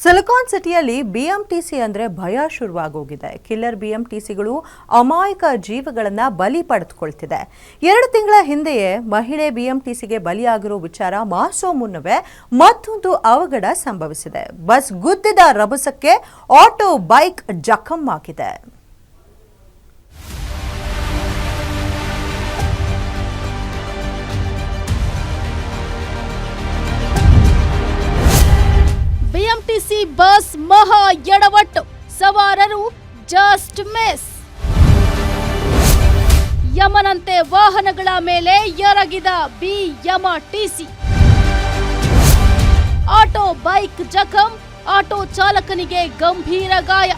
Silicon ಸಿಟಿಯಲ್ಲಿ BMTC ಅಂದ್ರೆ ಭಯ ಶುರುವಾಗೋಗಿದೆ. ಕಿಲ್ಲರ್ ಬಿಎಂಟಿಸಿಗಳು ಅಮಾಯಕ ಜೀವಗಳನ್ನ ಬಲಿ ಪಡೆದುಕೊಳ್ತಿದೆ. 2 ತಿಂಗಳ ಹಿಂದೆಯೇ ಮಹಿಳೆ ಬಿಎಂಟಿಸಿಗೆ ಬಲಿಯಾಗಿರೋ ವಿಚಾರ ಮಾಸೋ ಮುನ್ನವೇ ಮತ್ತೊಂದು ಅವಘಡ ಸಂಭವಿಸಿದೆ. ಬಸ್ ಗುದ್ದಿದ ರಭಸಕ್ಕೆ ಆಟೋ ಬೈಕ್ ಜಖಂ ಆಗಿದೆ. ಬಿಎಂಟಿಸಿ ಬಸ್ ಮಹಾ ಎಡವಟ್ಟು, ಸವಾರರು ಜಸ್ಟ್ ಮಿಸ್. ಯಮನಂತೆ ವಾಹನಗಳ ಮೇಲೆ ಎರಗಿದ ಬಿಎಂಟಿಸಿ. ಆಟೋ ಬೈಕ್ ಜಖಂ, ಆಟೋ ಚಾಲಕನಿಗೆ ಗಂಭೀರ ಗಾಯ.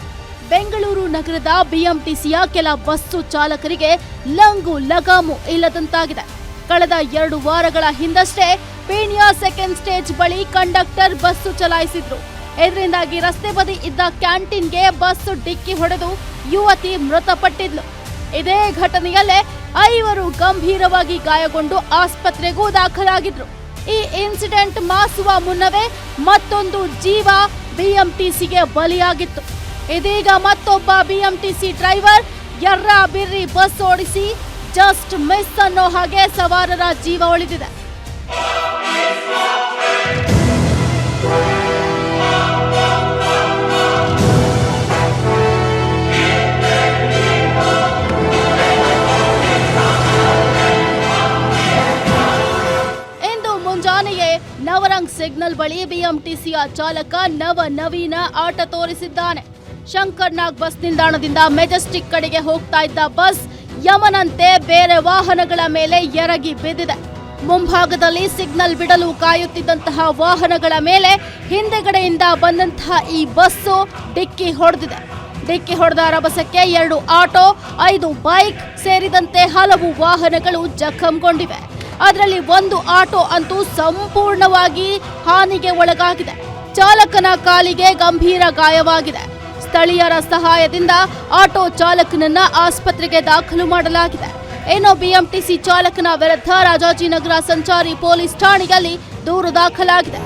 ಬೆಂಗಳೂರು ನಗರದ ಬಿಎಂಟಿಸಿಯ ಕೆಲ ಬಸ್ಸು ಚಾಲಕರಿಗೆ ಲಂಗು ಲಗಾಮು ಇಲ್ಲದಂತಾಗಿದೆ. ಕಳೆದ 2 ವಾರಗಳ ಹಿಂದಷ್ಟೇ ಪೀಣ್ಯ ಸೆಕೆಂಡ್ ಸ್ಟೇಜ್ ಬಳಿ ಕಂಡಕ್ಟರ್ ಬಸ್ಸು ಚಲಾಯಿಸಿದ್ರು. ಇದರಿಂದಾಗಿ ರಸ್ತೆ ಬದಿ ಇದ್ದ ಕ್ಯಾಂಟೀನ್ಗೆ ಬಸ್ಸು ಡಿಕ್ಕಿ ಹೊಡೆದು ಯುವತಿ ಮೃತಪಟ್ಟಿದ್ಲು. ಇದೇ ಘಟನೆಯಲ್ಲೇ 5 ಗಂಭೀರವಾಗಿ ಗಾಯಗೊಂಡು ಆಸ್ಪತ್ರೆಗೂ ದಾಖಲಾಗಿದ್ರು. ಈ ಇನ್ಸಿಡೆಂಟ್ ಮಾಸುವ ಮುನ್ನವೇ ಮತ್ತೊಂದು ಜೀವ ಬಿಎಂಟಿಸಿಗೆ ಬಲಿಯಾಗಿತ್ತು. ಇದೀಗ ಮತ್ತೊಬ್ಬ ಬಿಎಂಟಿಸಿ ಡ್ರೈವರ್ ಎರ್ರ ಬಿರ್ರಿ ಬಸ್ ಓಡಿಸಿ ಜಸ್ಟ್ ಮಿಸ್ ಅನ್ನೋ ಹಾಗೆ ಸವಾರರ ಜೀವ ಉಳಿದಿದೆ. ಇಂದು ಮುಂಜಾನೆಯೇ ನವರಂಗ್ ಸಿಗ್ನಲ್ ಬಳಿ ಬಿಎಂಟಿಸಿಯ ಚಾಲಕ ನವೀನ ಆಟ ತೋರಿಸಿದ್ದಾನೆ. ಶಂಕರ್ನಾಗ್ ಬಸ್ ನಿಲ್ದಾಣದಿಂದ ಮೆಜೆಸ್ಟಿಕ್ ಕಡೆಗೆ ಹೋಗ್ತಾ ಇದ್ದ ಬಸ್ ಯಮನಂತೆ ಬೇರೆ ವಾಹನಗಳ ಮೇಲೆ ಎರಗಿ ಬಿದ್ದಿದೆ. ಮುಂಭಾಗದಲ್ಲಿ ಸಿಗ್ನಲ್ ಬಿಡಲು ಕಾಯುತ್ತಿದ್ದಂತಹ ವಾಹನಗಳ ಮೇಲೆ ಹಿಂದೆಗಡೆಯಿಂದ ಬಂದಂತಹ ಈ ಬಸ್ಸು ಡಿಕ್ಕಿ ಹೊಡೆದಿದೆ. ಡಿಕ್ಕಿ ಹೊಡೆದ ರಭಸಕ್ಕೆ 2 ಆಟೋ, 5 ಬೈಕ್ ಸೇರಿದಂತೆ ಹಲವು ವಾಹನಗಳು ಜಖಂಗೊಂಡಿವೆ. ಅದರಲ್ಲಿ 1 ಆಟೋ ಅಂತೂ ಸಂಪೂರ್ಣವಾಗಿ ಹಾನಿಗೆ ಒಳಗಾಗಿದೆ. ಚಾಲಕನ ಕಾಲಿಗೆ ಗಂಭೀರ ಗಾಯವಾಗಿದೆ. ಸ್ಥಳೀಯರ ಸಹಾಯದಿಂದ ಆಟೋ ಚಾಲಕನನ್ನ ಆಸ್ಪತ್ರೆಗೆ ದಾಖಲು ಮಾಡಲಾಗಿದೆ. ಇನ್ನು ಬಿಎಂಟಿಸಿ ಚಾಲಕನ ವಿರುದ್ಧ ರಾಜಾಜಿನಗರ ಸಂಚಾರಿ ಪೊಲೀಸ್ ಠಾಣೆಯಲ್ಲಿ ದೂರು ದಾಖಲಾಗಿದೆ.